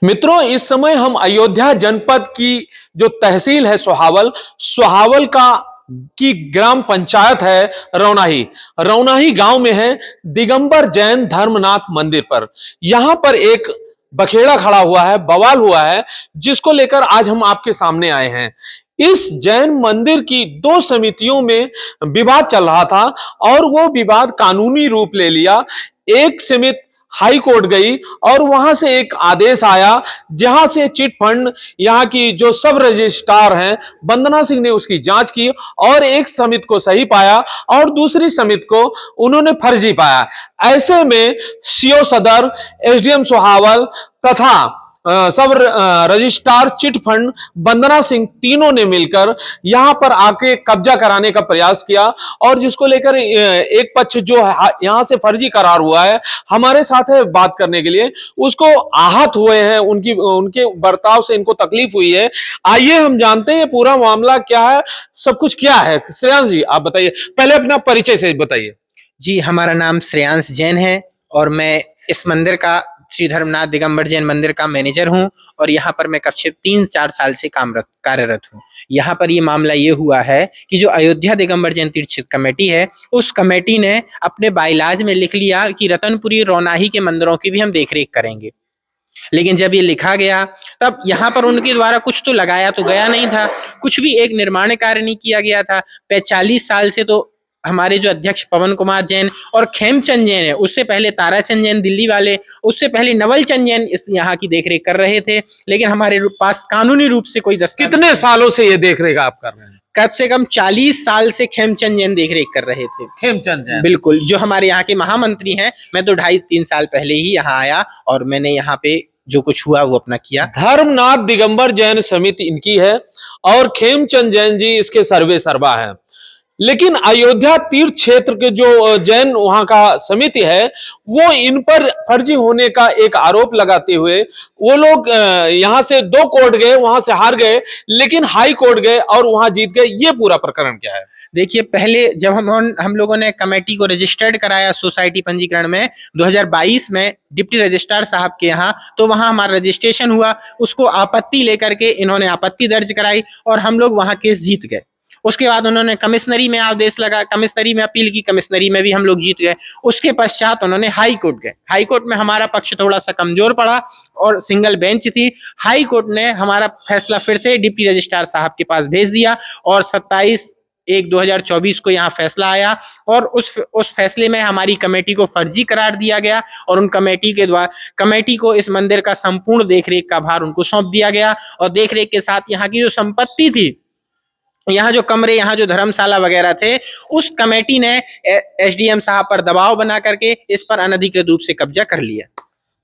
मित्रों, इस समय हम अयोध्या जनपद की जो तहसील है सोहावल, सोहावल का की ग्राम पंचायत है रौनाही। रौनाही गांव में है दिगंबर जैन धर्मनाथ मंदिर पर। यहां पर एक बखेड़ा खड़ा हुआ है, बवाल हुआ है, जिसको लेकर आज हम आपके सामने आए हैं। इस जैन मंदिर की दो समितियों में विवाद चल रहा था और वो विवाद कानूनी रूप ले लिया। एक समिति हाई कोर्ट गई और वहां से एक आदेश आया, जहां से चिट फंड यहां की जो सब रजिस्ट्रार हैं वंदना सिंह ने उसकी जांच की और एक समिति को सही पाया और दूसरी समिति को उन्होंने फर्जी पाया। ऐसे में सीओ सदर, एसडीएम सोहावल तथा सब रजिस्ट्रार चिट फंड वंदना सिंह तीनों ने मिलकर यहां पर आके कब्जा कराने का प्रयास किया और जिसको लेकर एक पक्ष जो यहां से फर्जी करार हुआ है हमारे साथ है बात करने के लिए, उसको आहत हुए हैं, उनके बर्ताव से इनको तकलीफ हुई है। आइए हम जानते हैं पूरा मामला क्या है, सब कुछ क्या है। श्रेयांश जी आप बताइए, पहले अपना परिचय से बताइए। जी, हमारा नाम श्रेयांश जैन है और मैं इस मंदिर का श्री धर्मनाथ दिगंबर जैन मंदिर का मैनेजर हूं और यहाँ पर मैं करीब 3-4 साल से कार्यरत हूं। यहाँ पर ये मामला ये हुआ है कि जो अयोध्या दिगंबर जैन तीर्थ क्षेत्र कमेटी है, उस कमेटी ने अपने बाइलाज में लिख लिया कि रतनपुरी रौनाही के मंदिरों की भी हम देखरेख करेंगे। लेकिन जब ये लिखा गया तब यहाँ पर उनके द्वारा कुछ तो लगाया तो गया नहीं था, कुछ भी एक निर्माण कार्य नहीं किया गया था। 45 साल से तो हमारे जो अध्यक्ष पवन कुमार जैन और खेमचंद जैन है, उससे पहले ताराचंद जैन दिल्ली वाले, उससे पहले नवल चंद जैन इस यहाँ की देखरेख कर रहे थे, लेकिन हमारे पास कानूनी रूप से कोई दस्तावेज। कितने सालों से ये देखरेख आप कर रहे हैं? कम से कम 40 साल से खेमचंद जैन देखरेख कर रहे थे। खेमचंद जैन बिल्कुल, जो हमारे यहाँ के महामंत्री हैं। मैं तो 2.5-3 साल पहले ही यहाँ आया और मैंने यहाँ पे जो कुछ हुआ वो अपना किया। धर्मनाथ दिगंबर जैन समिति इनकी है और खेमचंद जैन जी इसके सर्वे सर्वा हैं। लेकिन अयोध्या तीर्थ क्षेत्र के जो जैन वहां का समिति है वो इन पर फर्जी होने का एक आरोप लगाते हुए वो लोग यहां से 2 कोर्ट गए, वहां से हार गए, लेकिन हाई कोर्ट गए और वहां जीत गए। ये पूरा प्रकरण क्या है? देखिए, पहले जब हम लोगों ने कमेटी को रजिस्टर्ड कराया सोसाइटी पंजीकरण में 2022 में डिप्टी रजिस्ट्रार साहब के यहाँ, तो वहां हमारा रजिस्ट्रेशन हुआ। उसको आपत्ति लेकर के इन्होंने आपत्ति दर्ज कराई और हम लोग वहां केस जीत गए। उसके बाद उन्होंने कमिश्नरी में आदेश लगा, कमिश्नरी में अपील की, कमिश्नरी में भी हम लोग जीत गए। उसके पश्चात उन्होंने हाई कोर्ट गए। हाई कोर्ट में हमारा पक्ष थोड़ा सा कमजोर पड़ा और सिंगल बेंच थी। हाई कोर्ट ने हमारा फैसला फिर से डिप्टी रजिस्ट्रार साहब के पास भेज दिया और 27/1/2024 को यहाँ फैसला आया और उस फैसले में हमारी कमेटी को फर्जी करार दिया गया और उन कमेटी को इस मंदिर का संपूर्ण देखरेख का भार उनको सौंप दिया गया और देखरेख के साथ यहाँ की जो संपत्ति थी, यहाँ जो कमरे, यहाँ जो धर्मशाला वगैरह थे, उस कमेटी ने एसडीएम साहब पर दबाव बना करके इस पर अनधिकृत रूप से कब्जा कर लिया।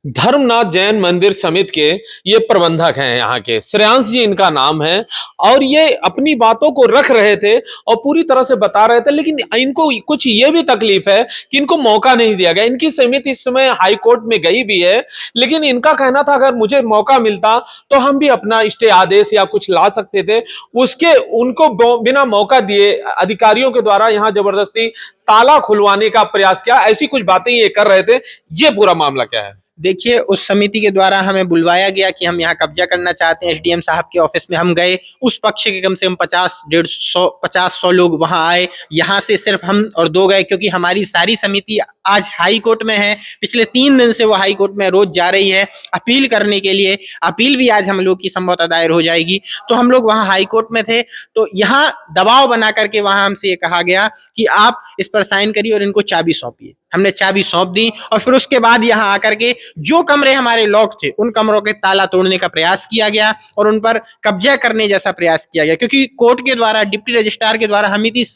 धर्मनाथ जैन मंदिर समिति के ये प्रबंधक हैं यहाँ के, श्रेयांश जी इनका नाम है और ये अपनी बातों को रख रहे थे और पूरी तरह से बता रहे थे, लेकिन इनको कुछ ये भी तकलीफ है कि इनको मौका नहीं दिया गया। इनकी समिति इस समय हाई कोर्ट में गई भी है, लेकिन इनका कहना था अगर मुझे मौका मिलता तो हम भी अपना स्टे आदेश या कुछ ला सकते थे। उसके उनको बिना मौका दिए अधिकारियों के द्वारा यहाँ जबरदस्ती ताला खुलवाने का प्रयास किया, ऐसी कुछ बातें ये कर रहे थे। ये पूरा मामला क्या है? देखिए, उस समिति के द्वारा हमें बुलवाया गया कि हम यहाँ कब्जा करना चाहते हैं। एसडीएम साहब के ऑफिस में हम गए, उस पक्ष के कम से कम 50-100 लोग वहां आए। यहाँ से सिर्फ हम और 2 गए क्योंकि हमारी सारी समिति आज हाई कोर्ट में है। पिछले 3 दिन से वो हाई कोर्ट में रोज जा रही है अपील करने के लिए। अपील भी आज हम लोग की संभवतः दायर हो जाएगी। तो हम लोग वहाँ हाई कोर्ट में थे, तो यहाँ दबाव बना करके वहां हमसे ये कहा गया कि आप इस पर साइन करिए और इनको चाबी सौंपिए। हमने चाबी सौंप दी और फिर उसके बाद यहाँ आकर के जो कमरे हमारे लॉक थे उन कमरों के ताला तोड़ने का प्रयास किया गया और उन पर कब्जा करने जैसा प्रयास किया गया, क्योंकि कोर्ट के द्वारा, डिप्टी रजिस्ट्रार के द्वारा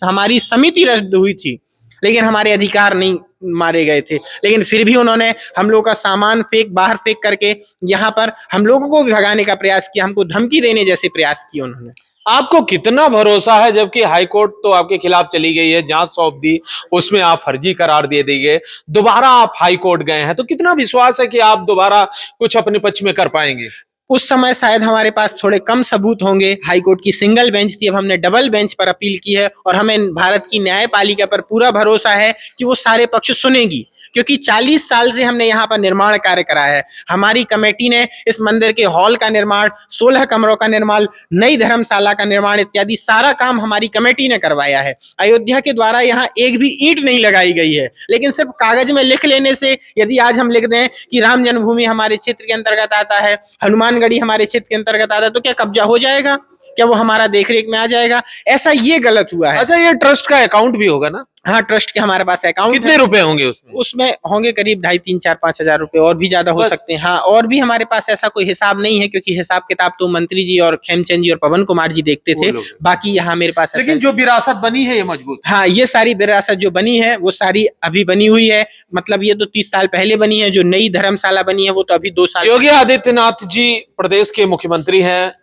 हमारी समिति रद्द हुई थी, लेकिन हमारे अधिकार नहीं मारे गए थे। लेकिन फिर भी उन्होंने हम लोगों का सामान बाहर फेंक करके यहाँ पर हम लोगों को भी भगाने का प्रयास किया, हमको धमकी देने जैसे प्रयास किए उन्होंने। आपको कितना भरोसा है, जबकि हाई कोर्ट तो आपके खिलाफ चली गई है, जांच सौंप दी, उसमें आप फर्जी करार दे दिए, दोबारा आप हाई कोर्ट गए हैं, तो कितना विश्वास है कि आप दोबारा कुछ अपने पक्ष में कर पाएंगे? उस समय शायद हमारे पास थोड़े कम सबूत होंगे। हाई कोर्ट की सिंगल बेंच थी, अब हमने डबल बेंच पर अपील की है और हमें भारत की न्यायपालिका पर पूरा भरोसा है कि वो सारे पक्ष सुनेगी, क्योंकि 40 साल से हमने यहाँ पर निर्माण कार्य कराया है। हमारी कमेटी ने इस मंदिर के हॉल का निर्माण, 16 कमरों का निर्माण, नई धर्मशाला का निर्माण इत्यादि सारा काम हमारी कमेटी ने करवाया है। अयोध्या के द्वारा यहाँ एक भी ईंट नहीं लगाई गई है, लेकिन सिर्फ कागज में लिख लेने से, यदि आज हम लिख दें कि राम जन्मभूमि हमारे क्षेत्र के अंतर्गत आता है, हनुमानगढ़ी हमारे क्षेत्र के अंतर्गत आता है, तो क्या कब्जा हो जाएगा? क्या वो हमारा देखरेख में आ जाएगा? ऐसा ये गलत हुआ है। अच्छा, ये ट्रस्ट का अकाउंट भी होगा ना? हाँ, ट्रस्ट के हमारे पास अकाउंट कितने है। रुपए होंगे उसमें? उसमें होंगे करीब 2.5, 3, 4, 5 हजार रुपए, और भी ज्यादा हो बस। सकते हैं। हाँ, और भी हमारे पास ऐसा कोई हिसाब नहीं है, क्योंकि हिसाब किताब तो मंत्री जी और खेमचंद जी और पवन कुमार जी देखते वो थे। लोग। बाकी यहाँ मेरे पास लेकिन जो विरासत बनी है ये मजबूत है। हाँ, ये सारी विरासत जो बनी है वो सारी अभी बनी हुई है। मतलब ये तो 30 साल पहले बनी है। जो नई धर्मशाला बनी है वो तो अभी 2 साल। योगी आदित्यनाथ जी प्रदेश के मुख्यमंत्री हैं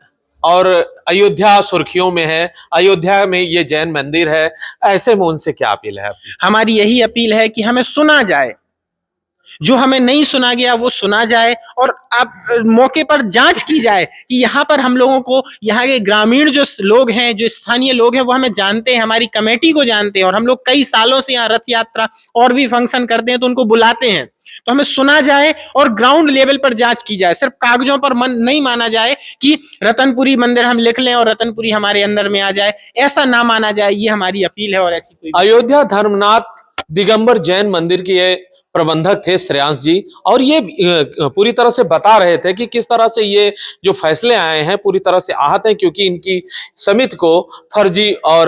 और अयोध्या सुर्खियों में है, अयोध्या में ये जैन मंदिर है, ऐसे में उनसे क्या अपील है? हमारी यही अपील है कि हमें सुना जाए, जो हमें नहीं सुना गया वो सुना जाए, और अब मौके पर जांच की जाए कि यहाँ पर हम लोगों को, यहाँ के ग्रामीण जो लोग हैं, जो स्थानीय लोग हैं, वो हमें जानते हैं, हमारी कमेटी को जानते हैं, और हम लोग कई सालों से यहाँ रथ यात्रा और भी फंक्शन करते हैं तो उनको बुलाते हैं। तो हमें सुना जाए और ग्राउंड लेवल पर जांच की जाए। सिर्फ कागजों पर मन नहीं माना जाए कि रतनपुरी मंदिर हम लिख लें और रतनपुरी हमारे अंदर में आ जाए, ऐसा ना माना जाए। ये हमारी अपील है। और ऐसी कोई अयोध्या धर्मनाथ दिगंबर जैन मंदिर के ये प्रबंधक थे श्रेयांश जी, और ये पूरी तरह से बता रहे थे कि किस तरह से ये जो फैसले आए हैं पूरी तरह से आहत हैं, क्योंकि इनकी समिति को फर्जी और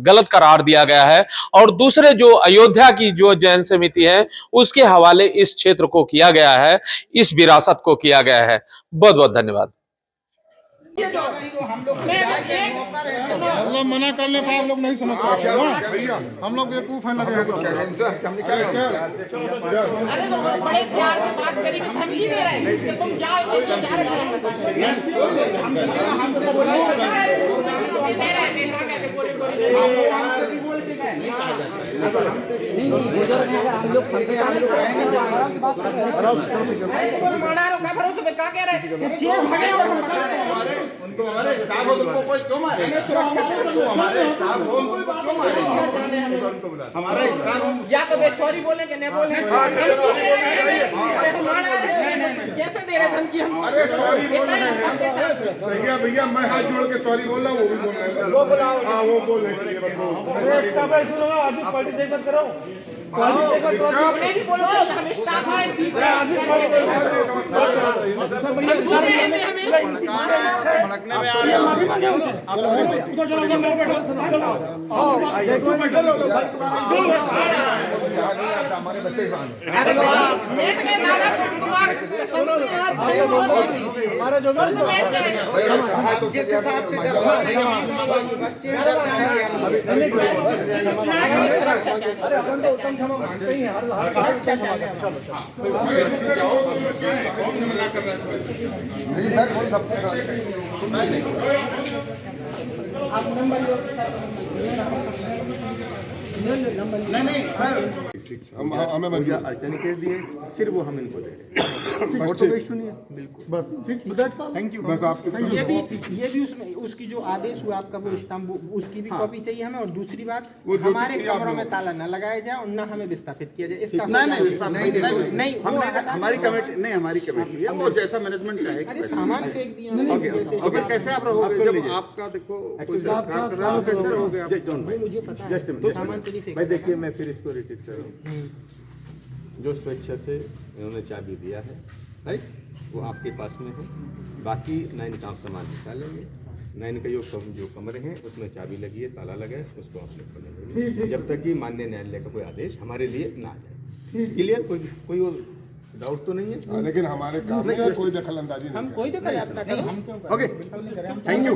गलत करार दिया गया है, और दूसरे जो अयोध्या की जो जैन समिति है उसके हवाले इस क्षेत्र को किया गया है, इस विरासत को किया गया है। बहुत बहुत धन्यवाद। मतलब मना करने पर आप लोग नहीं समझ पाते ना, हम लोग बेवकूफ हैं लगे हैं। अरे तो बड़े प्यार से बात करी कि हम ही दे रहे हैं कि तुम जाओ और जा रहे हो दे रहे हैं देखा क्या बोले बोल के गए हम लोग फंसे अरे तुम माना रहो क्या भरोसे पे क्या कह रहे हैं कि भागे और हम बता रहे हैं उनको हमारे स्टाफ हो तो कोई क्यों मारे? हमारे स्टाफ हो उनको क्यों मारे? हमारा स्टाफ या तो सॉरी बोलेंगे नहीं बोलेंगे कैसे दे रहे धमकी हम? अरे सॉरी बोल रहे हैं। सही है भैया, मैं हाथ जोड़ के सॉरी बोल रहा हूँ, वो भी बोल रहे हैं। वो बुलाओ। हाँ, वो बोल रहे हैं। उन्हें भी बोलो कि हम स्टाफ है तीसरा आदमी भड़कने में आ रहे हैं। उधर चलो, उधर बैठो। हमारे बच्चे बैठ गए दादा हमारा जो जिस हिसाब से नहीं सर, कौन सबसे नहीं सर, ठीक हम हमें बन गया। अर्चना के दिए सिर्फ वो हम इनको दे रहे हैं। और तो कोई इशू नहीं है। बिल्कुल बस ठीक, थैंक यू। बस आपको ये भी उसमें उसकी जो आदेश हुआ आपका वो स्टाम्प, उसकी भी कॉपी चाहिए हमें। और दूसरी बात, वो जो हमारे चीज़ आप कमरों में लोग- ताला न लगाया जाए और न हमें विस्थापित किया जाए। इसका नहीं हमारी कमेटी नहीं, हमारी कमेटी है, वो जैसा मैनेजमेंट चाहे। अरे सामान फेंक दिया। ओके, कैसे आप रहोगे जब आपका देखो कोई तिरस्कार कर रहा है, कैसे रहोगे आप? मुझे पता है जस्ट तो सामान के लिए फेंक। भाई देखिए, मैं फिर इसको रिपीट कर रहा हूँ। जो स्वेच्छा से इन्होंने चाबी दिया है, राइट, वो आपके पास में है। बाकी 9 काम सामान निकालेंगे। 9 का जो कमरे हैं उसमें चाबी लगी है, ताला लगा है, उसको आप लोग खोलेंगे जब तक कि माननीय न्यायालय का कोई आदेश हमारे लिए ना आ जाए। क्लियर? कोई डाउट तो नहीं है? लेकिन हमारे काम में कोई दखल अंदाजी नहीं। हम कोई दखल आपका ओके, थैंक यू।